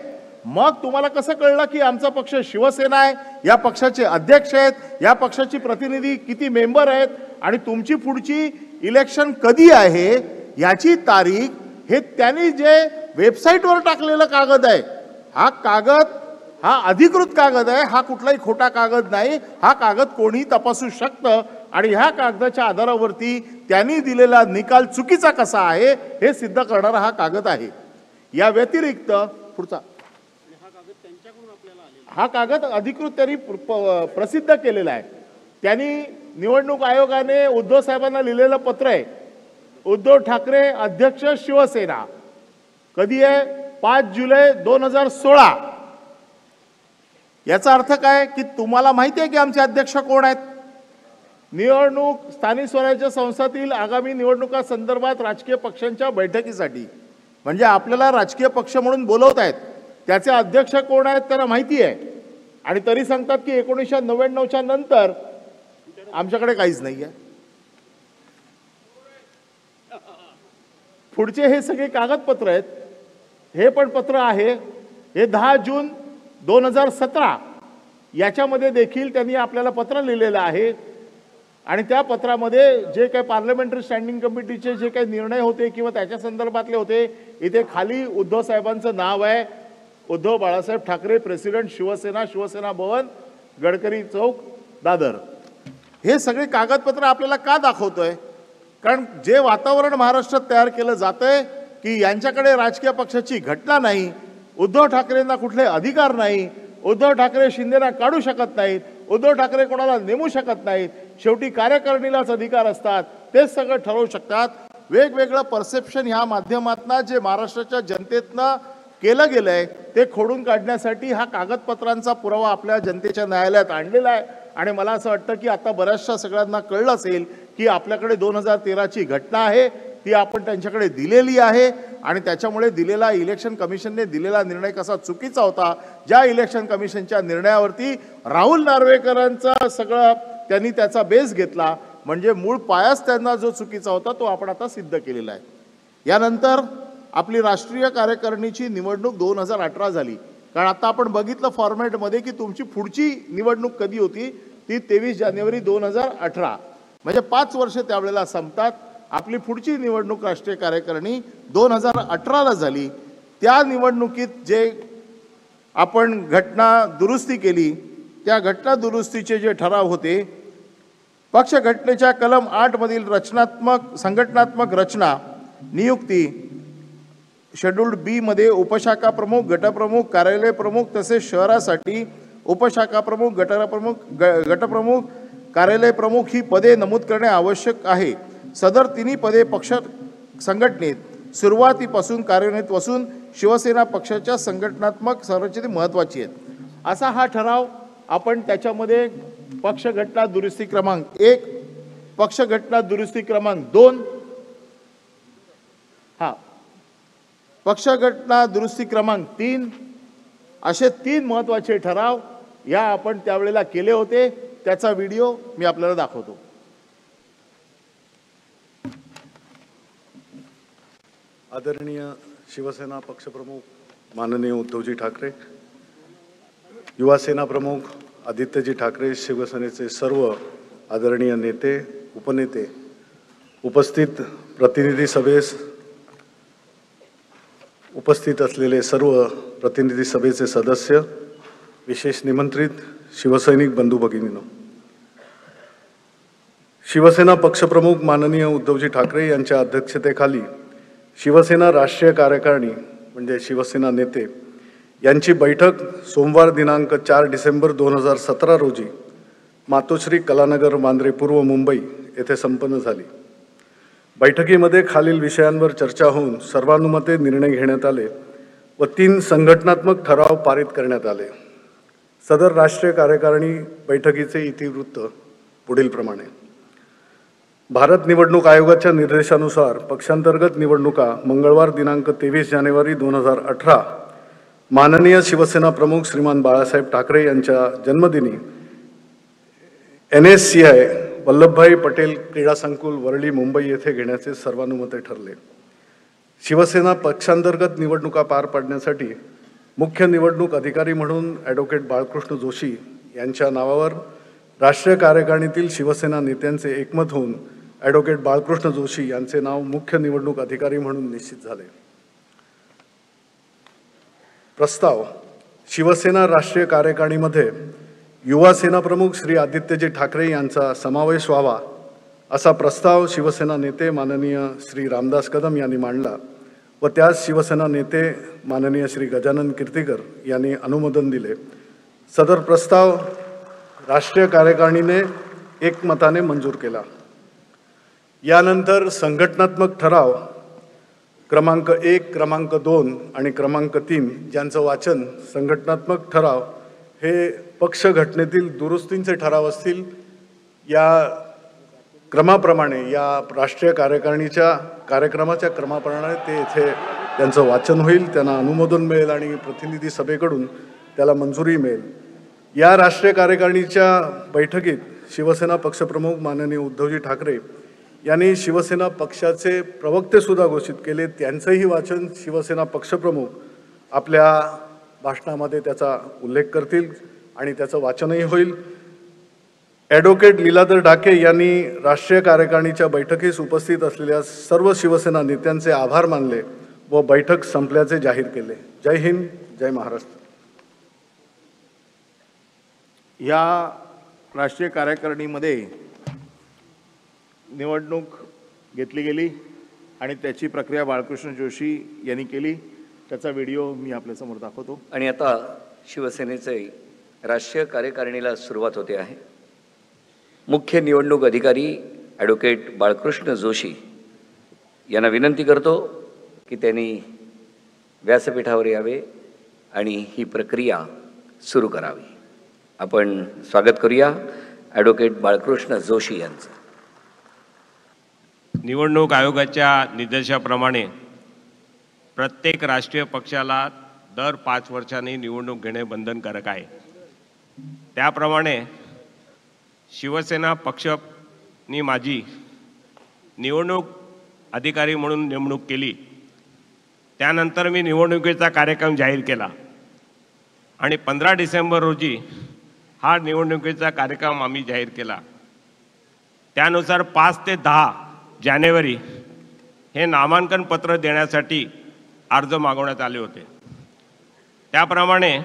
S1: मग तुम्हाला कसं कळलं की आमचा पक्ष शिवसेना आहे, या पक्षाचे अध्यक्ष आहेत, या पक्षाची प्रतिनिधी किती मेंबर आहेत आणि तुमची पुढची इलेक्शन कधी आहे याची तारीख हे त्यांनी जे वेबसाईटवर टाकलेलं कागद आहे. हा कागद हा अधिकृत कागद आहे, हा कुठलाही खोटा कागद नाही. हा कागद कोणी तपासू शकतं आणि ह्या कागदाच्या आधारावरती त्यांनी दिलेला निकाल चुकीचा कसा आहे हे सिद्ध करणारा हा कागद आहे. या व्यतिरिक्त पुढचा हा कागद अधिकृत त्यांनी प्रसिद्ध केलेला आहे. त्यांनी निवडणूक आयोगाने उद्धव साहेबांना लिहिलेलं पत्र आहे. उद्धव ठाकरे अध्यक्ष शिवसेना, कधी आहे? 5 जुलै 2016. याचा अर्थ काय की तुम्हाला माहिती आहे की आमचे अध्यक्ष कोण आहेत. निवडणूक स्थानिक स्वराज्य संस्थातील आगामी निवडणुका संदर्भात राजकीय पक्षांच्या बैठकीसाठी, म्हणजे आपल्याला राजकीय पक्ष म्हणून बोलवत आहेत, त्याचे अध्यक्ष कोण आहेत त्यांना माहिती आहे. आणि तरी सांगतात की 1999च्या नंतर आमच्याकडे काहीच नाही आहे. पुढचे हे सगळे कागदपत्र आहेत. हे पण पत्र आहे, हे 10 जून 2017. याच्यामध्ये देखील त्यांनी आपल्याला पत्र लिहिलेलं आहे. आणि त्या पत्रामध्ये जे काही पार्लमेंटरी स्टँडिंग कमिटीचे जे काही निर्णय होते किंवा त्याच्या संदर्भातले होते, इथे खाली उद्धव साहेबांचं नाव आहे. उद्धव बाळासाहेब ठाकरे, प्रेसिडेंट शिवसेना, शिवसेना भवन, गडकरी चौक, दादर. हे सगळे कागदपत्र आपल्याला का दाखवतोय? कारण जे वातावरण महाराष्ट्रात तयार केलं जातंय की यांच्याकडे राजकीय पक्षाची घटना नाही, उद्धव ठाकरेंना कुठले अधिकार नाही, उद्धव ठाकरे शिंदेना काढू शकत नाहीत, उद्धव ठाकरे कोणाला नेमू शकत नाहीत, शेवटी कार्यकारिणीलाच अधिकार असतात, तेच सगळं ठरवू शकतात. वेगवेगळं परसेप्शन ह्या माध्यमातनं जे महाराष्ट्राच्या जनतेतनं केलं गेलंय ते खोडून काढण्यासाठी हा कागदपत्रांचा पुरावा आपल्या जनतेच्या न्यायालयात आणलेला आहे. आणि मला असं वाटतं की आता बऱ्याचशा सगळ्यांना कळलं असेल की आपल्याकडे 2013ची घटना आहे, ती आपण त्यांच्याकडे दिलेली आहे. आणि त्याच्यामुळे दिलेला इलेक्शन कमिशनने दिलेला निर्णय कसा चुकीचा होता. ज्या इलेक्शन कमिशनच्या निर्णयावरती राहुल नार्वेकरांचा सगळं त्यांनी त्याचा बेस घेतला, म्हणजे मूळ पायाच त्यांना जो चुकीचा होता तो आपण आता सिद्ध केलेला आहे. यानंतर आपली राष्ट्रीय कार्यकारिणीची निवडणूक 2018 झाली. कारण आता आपण बघितलं फॉर्मॅटमध्ये की तुमची पुढची निवडणूक कधी होती, ती 23 जानेवारी 2018, म्हणजे 5 वर्ष त्यावेळेला संपतात. आपली पुढची निवडणूक राष्ट्रीय कार्यकारिणी 2018ला झाली. त्या निवडणुकीत जे आपण घटना दुरुस्ती केली, त्या घटना दुरुस्तीचे जे ठराव होते, पक्ष घटनेच्या कलम 8 मधील संघटनात्मक रचना, नियुक्ती, शेड्यूल्ड बी मध्ये उपशाखा प्रमुख, गटप्रमुख, कार्यालय प्रमुख तसेच शहरासाठी उपशाखा प्रमुख, गटप्रमुख, कार्यालय प्रमुख ही पदे नमूद करणे आवश्यक आहे. सदर तिन्ही पदे पक्ष संघटनेत सुरुवातीपासून कार्यान्वित असून शिवसेना पक्षाच्या संघटनात्मक संरचनेत महत्त्वाची आहेत. असा हा ठराव आपण त्याच्यामध्ये पक्ष घटना दुरुस्ती क्रमांक 1, पक्ष घटना दुरुस्ती क्रमांक 2, पक्ष घटना दुरुस्ती क्रमांक 3, असे 3 महत्त्वाचे ठराव या आपण त्यावेळेला केले होते. त्याचा व्हिडिओ मी आपल्याला दाखवतो.
S11: आदरणीय शिवसेना पक्षप्रमुख माननीय उद्धवजी ठाकरे, युवासेना प्रमुख आदित्यजी ठाकरे, शिवसेनेचे सर्व आदरणीय नेते, उपनेते, उपस्थित प्रतिनिधी सभेस उपस्थित असलेले सर्व प्रतिनिधी सभेचे सदस्य, विशेष निमंत्रित शिवसैनिक बंधू भगिनींनो, शिवसेना पक्षप्रमुख माननीय उद्धवजी ठाकरे यांच्या अध्यक्षतेखाली शिवसेना राष्ट्रीय कार्यकारिणी म्हणजे शिवसेना नेते यांची बैठक सोमवार दिनांक 4 डिसेंबर 2017 रोजी मातोश्री कलानगर, मांद्रे पूर्व, मुंबई येथे संपन्न झाली. बैठकीमध्ये खालील विषयांवर चर्चा होऊन सर्वानुमते निर्णय घेण्यात आले व 3 संघटनात्मक ठराव पारित करण्यात आले. सदर राष्ट्रीय कार्यकारिणी बैठकीचे इतिवृत्त पुढील प्रमाणे. भारत निवडणूक आयोगाच्या निर्देशानुसार पक्षांतर्गत निवडणुका मंगळवार दिनांक 23 जानेवारी 2018 माननीय शिवसेना प्रमुख श्रीमान बाळासाहेब ठाकरे यांच्या जन्मदिनी NSCI वल्लभभाई पटेल क्रीडा संकुल, वरळी, मुंबई येथे घेण्याचे सर्वानुमते ठरले. शिवसेना पक्षांतर्गत निवडणुका पार पाडण्यासाठी मुख्य निवडणूक अधिकारी म्हणून ॲडव्होकेट बाळकृष्ण जोशी यांच्या नावावर राष्ट्रीय कार्यकारिणीतील शिवसेना नेत्यांचे एकमत होऊन ॲडव्होकेट बाळकृष्ण जोशी यांचे नाव मुख्य निवडणूक अधिकारी म्हणून निश्चित झाले. प्रस्ताव. शिवसेना राष्ट्रीय कार्यकारिणीमध्ये युवा सेना प्रमुख श्री आदित्यजी ठाकरे यांचा समावेश व्हावा असा प्रस्ताव शिवसेना नेते माननीय श्री रामदास कदम यांनी मांडला व त्यास शिवसेना नेते माननीय श्री गजानन कीर्तीकर यांनी अनुमोदन दिले. सदर प्रस्ताव राष्ट्रीय कार्यकारिणीने एकमताने मंजूर केला. यानंतर संघटनात्मक ठराव क्रमांक 1, क्रमांक 2 आणि क्रमांक 3 ज्यांचं वाचन संघटनात्मक ठराव हे पक्ष घटनेतील दुरुस्तींचे ठराव असतील. या क्रमाप्रमाणे या राष्ट्रीय कार्यकारिणीच्या कार्यक्रमाच्या क्रमाप्रमाणे ते इथे त्यांचं वाचन होईल, त्यांना अनुमोदन मिळेल आणि प्रतिनिधी सभेकडून त्याला मंजुरी मिळेल. या राष्ट्रीय कार्यकारिणीच्या बैठकीत शिवसेना पक्षप्रमुख माननीय उद्धवजी ठाकरे यांनी शिवसेना पक्षाचे प्रवक्तेसुद्धा घोषित केले. त्यांचंही वाचन शिवसेना पक्षप्रमुख आपल्या भाषणामध्ये त्याचा उल्लेख करतील आणि त्याचं वाचनही होईल. ॲडव्होकेट लीलाधर ढाके यांनी राष्ट्रीय कार्यकारिणीच्या बैठकीस उपस्थित असलेल्या सर्व शिवसेना नेत्यांचे आभार मानले व बैठक संपल्याचे जाहीर केले. जय हिंद, जय महाराष्ट्र.
S1: या राष्ट्रीय कार्यकारिणीमध्ये निवडणूक घेतली गेली आणि त्याची प्रक्रिया बाळकृष्ण जोशी यांनी केली. त्याचा व्हिडिओ मी आपल्यासमोर दाखवतो.
S14: आणि आता शिवसेनेचे राष्ट्रीय कार्यकारिणीला सुरुवात होते आहे. मुख्य निवडणूक अधिकारी ॲडव्होकेट बाळकृष्ण जोशी यांना विनंती करतो की त्यांनी व्यासपीठावर यावे आणि ही प्रक्रिया सुरू करावी. आपण स्वागत करूया ॲडव्होकेट बाळकृष्ण जोशी यांचं.
S12: निवडणूक आयोगाच्या निर्देशाप्रमाणे प्रत्येक राष्ट्रीय पक्षाला दर 5 वर्षांनी निवडणूक घेणे बंधनकारक आहे. त्याप्रमाणे शिवसेना पक्षनी माझी निवडणूक अधिकारी म्हणून नेमणूक केली. त्यानंतर मी निवडणुकीचा कार्यक्रम जाहीर केला आणि 15 डिसेंबर रोजी हा निवडणुकीचा कार्यक्रम आम्ही जाहीर केला. त्यानुसार 5 ते 10 जानेवारी हे नामांकन पत्र देण्यासाठी अर्ज मागवण्यात आले होते. त्याप्रमाणे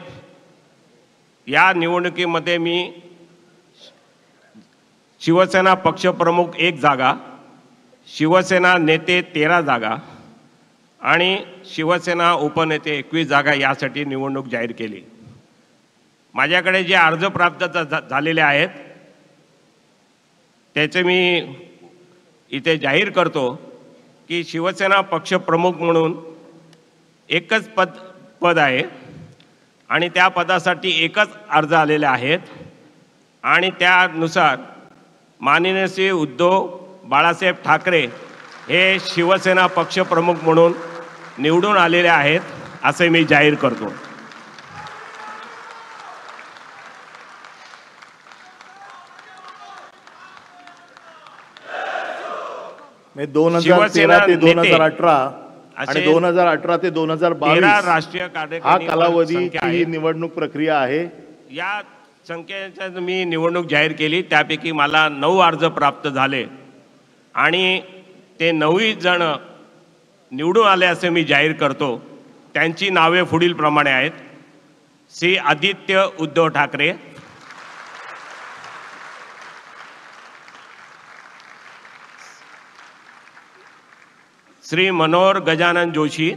S12: या निवडणुकीमध्ये मी शिवसेना पक्षप्रमुख 1 जागा, शिवसेना नेते 13 जागा आणि शिवसेना उपनेते 21 जागा यासाठी निवडणूक जाहीर केली. माझ्याकडे जे अर्ज प्राप्त झालेले आहेत त्याचे मी इथे जाहीर करतो की शिवसेना पक्षप्रमुख म्हणून एकच पद आहे आणि त्या पदासाठी एकच अर्ज आलेले आहेत आणि त्यानुसार माननीय श्री उद्धव बाळासाहेब ठाकरे हे शिवसेना पक्षप्रमुख म्हणून निवडून आलेले आहेत असे मी जाहीर करतो.
S1: मे 2013 ते 2018 आणि 2018 ते 2022
S12: राष्ट्रीय
S1: हा कालावधीची ही निवडणूक प्रक्रिया आहे.
S12: या संख्येच्या मी निवडणूक जाहीर केली. त्यापैकी मला 9 अर्ज प्राप्त झाले आणि ते 9 जण निवडून आले असे मी जाहीर करतो. त्यांची नावे पुढील प्रमाणे आहेत. श्री आदित्य उद्धव ठाकरे, श्री मनोहर गजानन जोशी,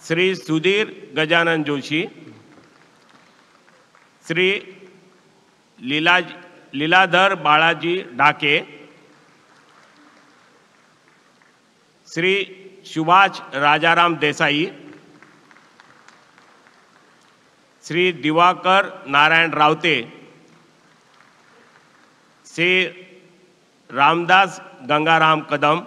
S12: श्री सुधीर गजानन जोशी, श्री लीलाधर बाळाजी ढाके, श्री सुभाष राजाराम देसाई, श्री दिवाकर नारायण रावते, श्री रामदास गंगाराम कदम,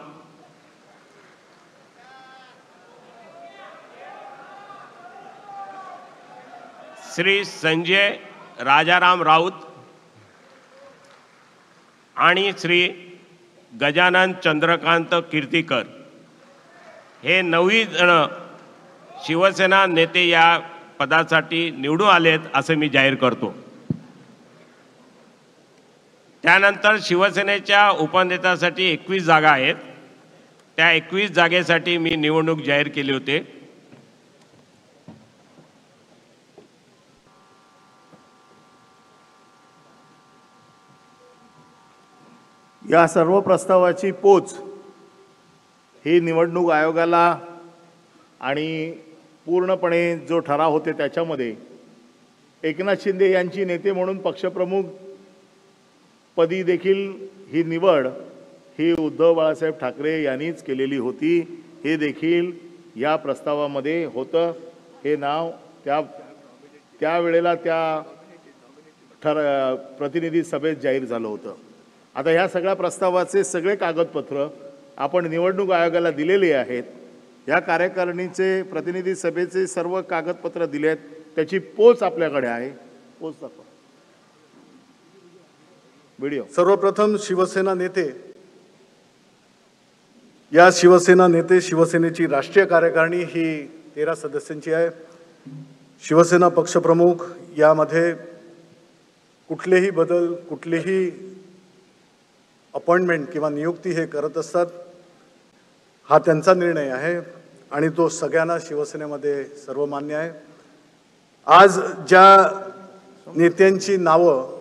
S12: श्री संजय राजाराम राऊत आणि श्री गजानन चंद्रकांत कीर्तीकर हे 9 जण शिवसेना नेते या पदासाठी निवडून आलेत असे मी जाहीर करतो. त्यानंतर शिवसेनेच्या उपनेत्यासाठी 21 जागा आहेत. त्या 21 जागेसाठी मी निवडणूक जाहीर केली होती.
S1: या सर्व प्रस्तावाची पोच ही निवडणूक आयोगाला आणि पूर्णपणे जो ठराव होते त्याच्यामध्ये एकनाथ शिंदे यांची नेते म्हणून पक्षप्रमुख पदी देखील ही निवड ही उद्धव बाळासाहेब ठाकरे यांनीच केलेली होती, हे देखील या प्रस्तावामध्ये होतं. हे नाव त्यावेळेला त्या प्रतिनिधी सभेत जाहीर झालं होतं. आता ह्या सगळ्या प्रस्तावाचे सगळे कागदपत्र आपण निवडणूक आयोगाला दिलेली आहेत. या कार्यकारिणीचे प्रतिनिधी सभेचे सर्व कागदपत्र दिले आहेत, त्याची पोच आपल्याकडे आहे. पोच दाखवा व्हिडिओ.
S11: सर्वप्रथम शिवसेना नेते, या शिवसेना नेते शिवसेनेची राष्ट्रीय कार्यकारिणी ही 13 सदस्यांची आहे. शिवसेना पक्षप्रमुख यामध्ये कुठलेही बदल, कुठलीही अपॉइंटमेंट किंवा नियुक्ती हे करत असतात. हा त्यांचा निर्णय आहे आणि तो सगळ्यांना शिवसेनेमध्ये सर्वमान्य आहे. आज ज्या नेत्यांची नावं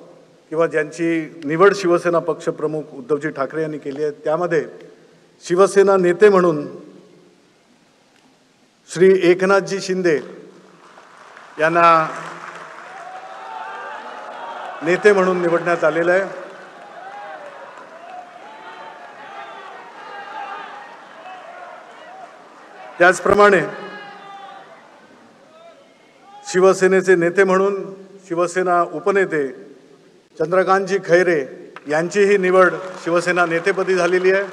S11: किंवा ज्यांची निवड शिवसेना पक्षप्रमुख उद्धवजी ठाकरे यांनी केली आहे त्यामध्ये शिवसेना नेते म्हणून श्री एकनाथजी शिंदे यांना नेते म्हणून निवडण्यात आलेलं आहे. त्याचप्रमाणे शिवसेनेचे नेते म्हणून शिवसेना उपनेते चंद्रकांतजी खैरे यांचीही निवड शिवसेना नेतेपदी झालेली आहे.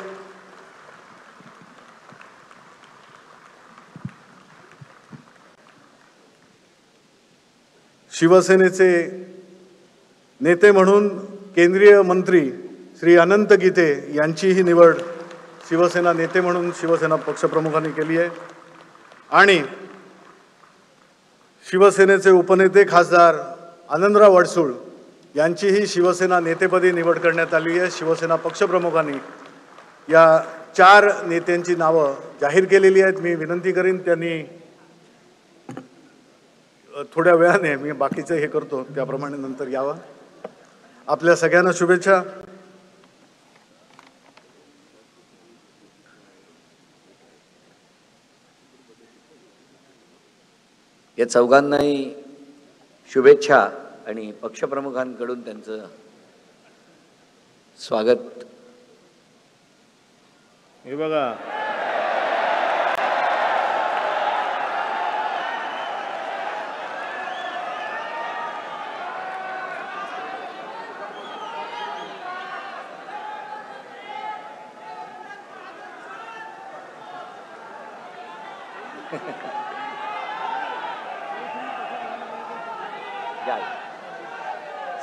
S11: शिवसेनेचे नेते म्हणून केंद्रीय मंत्री श्री अनंत गीते यांचीही निवड शिवसेना नेते म्हणून शिवसेना पक्षप्रमुखांनी केली आहे. आणि शिवसेनेचे उपनेते खासदार आनंदराव अडसूळ यांचीही शिवसेना नेतेपदी निवड करण्यात आली आहे. शिवसेना पक्षप्रमुखांनी या 4 नेत्यांची नावं जाहीर केलेली आहेत. मी विनंती करीन त्यांनी थोड्या वेळाने, मी बाकीचं हे करतो त्याप्रमाणे नंतर यावं. आपल्या सगळ्यांना शुभेच्छा.
S14: या चौघांनाही शुभेच्छा आणि पक्षप्रमुखांकडून त्यांचं स्वागत.
S1: हे बघा,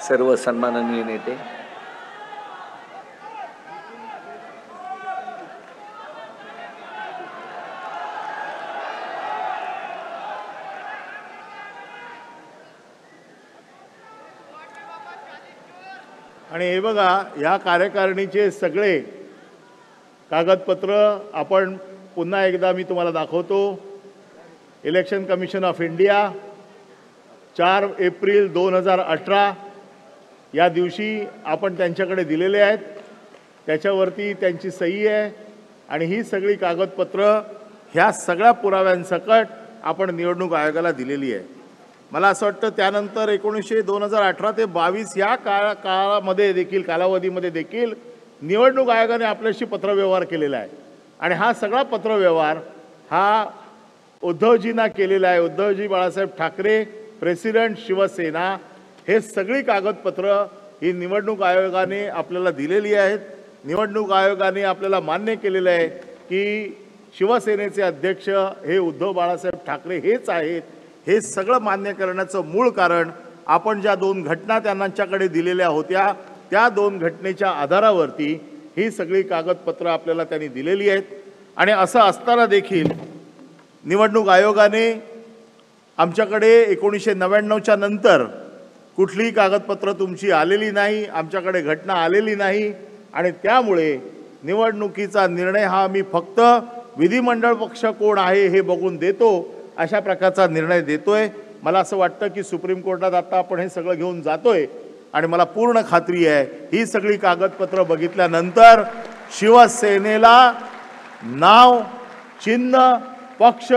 S14: सर्व सन्माननीय नेते,
S1: आणि हे बघा, या कार्यकारिणीचे सगळे कागदपत्र आपण पुन्हा एकदा मी तुम्हाला दाखवतो. Election commission of India 4 April 2018 या दिवशी आपण त्यांच्याकडे दिलेले आहेत. त्याच्यावरती त्यांची सही आहे आणि ही सगळी कागदपत्र ह्या सगळ्या पुराव्यांसकट आपण निवडणूक आयोगाला दिलेली आहे. मला असं वाटतं त्यानंतर 2018 ते 22 या काळामध्ये देखील, कालावधीमध्ये देखील निवडणूक आयोगाने आपल्याशी पत्रव्यवहार केलेला आहे आणि हा सगळा पत्रव्यवहार हा उद्धवजींना केलेला आहे. उद्धवजी बाळासाहेब ठाकरे, प्रेसिडेंट शिवसेना, हे सगळी कागदपत्र ही निवडणूक आयोगाने आपल्याला दिलेली आहेत. निवडणूक आयोगाने आपल्याला मान्य केलेलं आहे की शिवसेनेचे अध्यक्ष हे उद्धव बाळासाहेब ठाकरे हेच आहेत. हे सगळं मान्य करण्याचं मूळ कारण आपण ज्या 2 घटना त्यांच्याकडे दिलेल्या होत्या त्या 2 घटनेच्या आधारावरती ही सगळी कागदपत्र आपल्याला त्यांनी दिलेली आहेत. आणि असं असताना देखील निवडणूक आयोगाने आमच्याकडे 1999च्या नंतर कुठलीही कागदपत्र तुमची आलेली नाही, आमच्याकडे घटना आलेली नाही आणि त्यामुळे निवडणुकीचा निर्णय हा मी फक्त विधिमंडळ पक्ष कोण आहे हे बघून देतो, अशा प्रकारचा निर्णय देतोय. मला असं वाटतं की सुप्रीम कोर्टात आता आपण हे सगळं घेऊन जातोय आणि मला पूर्ण खात्री आहे ही सगळी कागदपत्र बघितल्यानंतर शिवसेनेला नाव, चिन्ह, पक्ष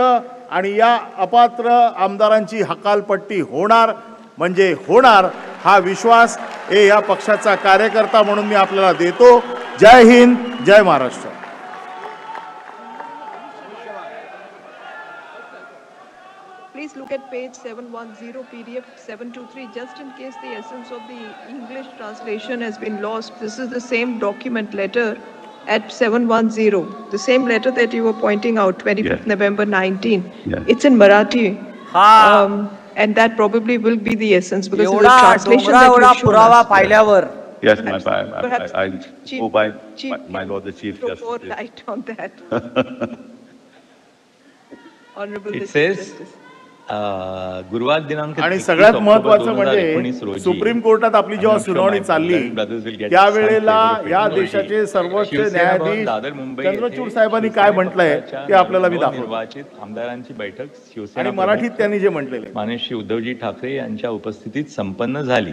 S1: आणि या अपात्र आमदारांची हकालपट्टी होणार म्हणजे होणार, हा विश्वास या पक्षाचा कार्यकर्ता म्हणून मी आपल्याला देतो. जय हिंद, जय Maharashtra.
S15: Please look at page 710, PDF 723, just in case the essence of the English translation has been lost. This is the same document letter at 710, the same letter that you were pointing out, 25th November 19. It's in Marathi. And that probably will be the essence because of the translation that you showed us.
S16: Yes,
S15: Perhaps
S16: I hope my Lord the Chief
S15: throw more
S16: Justice.
S15: light on that. Honorable
S17: It
S15: Mr.
S17: says,
S15: Justice.
S17: गुरुवार दिनांक
S1: आणि
S17: 21
S1: सगळ्यात
S17: October
S1: महत्त्वाचं
S17: 2019
S1: म्हणजे
S17: रोजी
S1: supreme कोर्टात आपली जेव्हा सुनावणी चालली त्यावेळेला या देशाचे सर्वोच्च न्यायाधीश चंद्रचूड साहेबांनी काय म्हटलंय ते आपल्याला मी दाखवतो.
S17: निर्वाचित आमदारांची बैठक
S1: आणि
S17: शिवसेना
S1: मराठीत त्यांनी जे म्हटलेले
S17: माननीय श्री उद्धवजी ठाकरे यांच्या उपस्थितीत संपन्न झाली.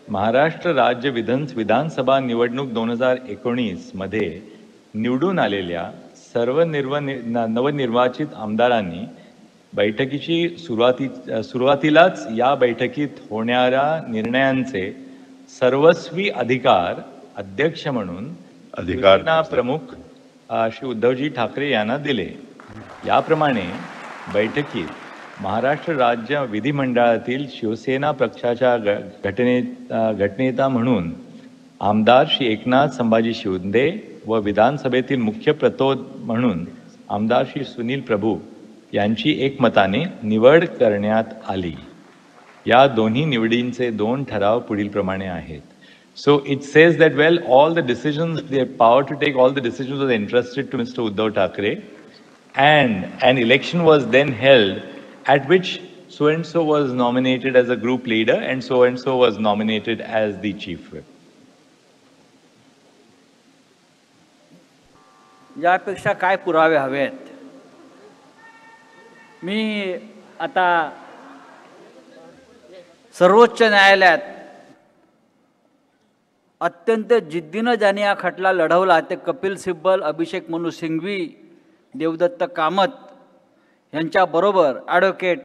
S17: महाराष्ट्र राज्य विधानसभा निवडणूक 2019 मध्ये निवडून आलेल्या सर्व नवनिर्वाचित आमदारांनी बैठकीची सुरुवातीलाच या बैठकीत होणाऱ्या निर्णयांचे सर्वस्वी अधिकार अध्यक्ष म्हणून शिवसेना प्रमुख श्री उद्धवजी ठाकरे यांना दिले. याप्रमाणे बैठकीत महाराष्ट्र राज्य विधिमंडळातील शिवसेना पक्षाच्या गटनेता म्हणून आमदार श्री एकनाथ संभाजी शिंदे व विधानसभेतील मुख्य प्रतोद म्हणून आमदार श्री सुनील प्रभू यांची एकमताने निवड करण्यात आली. या दोन्ही निवडींचे 2 ठराव पुढील प्रमाणे आहेत. So it says that all the decisions, the power to take all the decisions was entrusted to Mr. Uddhav Thackeray, and an election was then held at which so and so was nominated as a group leader and so was nominated as the chief whip.
S9: यापेक्षा काय पुरावे हवेत? मी आता सर्वोच्च न्यायालयात अत्यंत जिद्दीनं ज्यांनी हा खटला लढवला ते कपिल सिब्बल, अभिषेक मनु सिंघवी, देवदत्त कामत यांच्याबरोबर ॲडव्होकेट